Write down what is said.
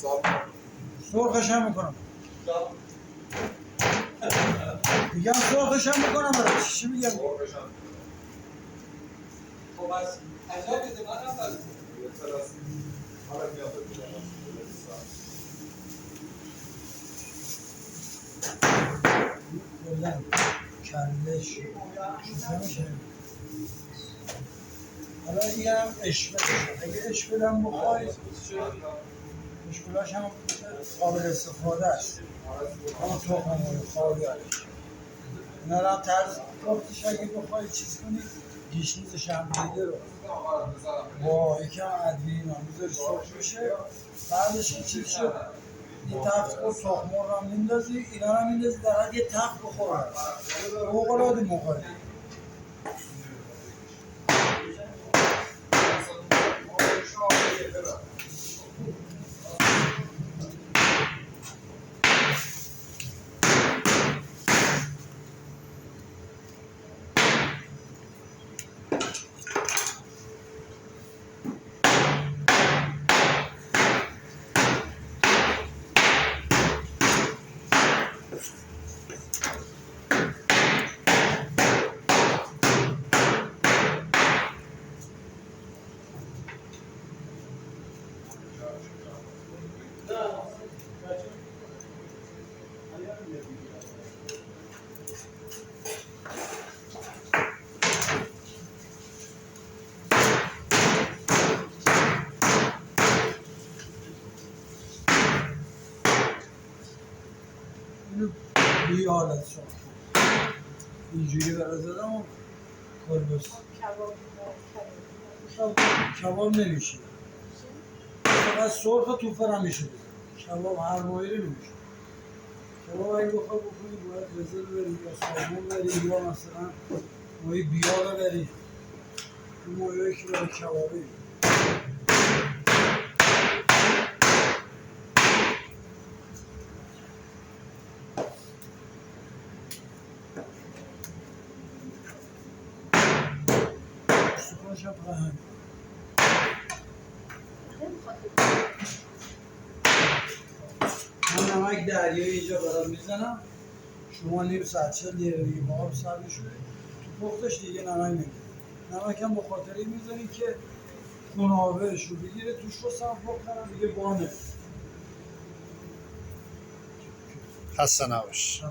سرخش هم میکنم میگم سرخش هم میکنم برای چی میگم خب از عجب بده من هم برد کلن کلش چیزه میشه حالا این هم اشبه اگه اشبه هم بخوای اشبهاش هم قابل استفاده است همون تخم مورد خواهی هست اینا رو هم طرز پختش اگه بخوای چیز کنی گیشنیزش هم دیده رو با یکم ادویه اینا میذاری سرخ میشه بعدش که چیز شد این تفت خود تخم مرغ هم میندازی اینا رو میندازی در حد یه تفت بخوره فوق‌العاده مخوری اینو بی حالت شد اینجوری برای زدم و کلبس کباب نمیشه فقط سرخ و توفر هم میشه کباب هر مایلی نمیشه کباب اگه بخواه بکنی باید رزل بری یا سامون بری یا مثلا ماهی بیار بری این ماهیایی که برای کبابی سکانش هم فهم من نمک دریایی اینجا برات میزنم شما نیم ساعت 40 دقیقه دیگه با آب سر بشوره تو پختش دیگه نمک نمیده نمک هم به خاطر این میذاری که خونابهش رو بگیره توش رو صاف بکنم دیگه بانه خسته نباش.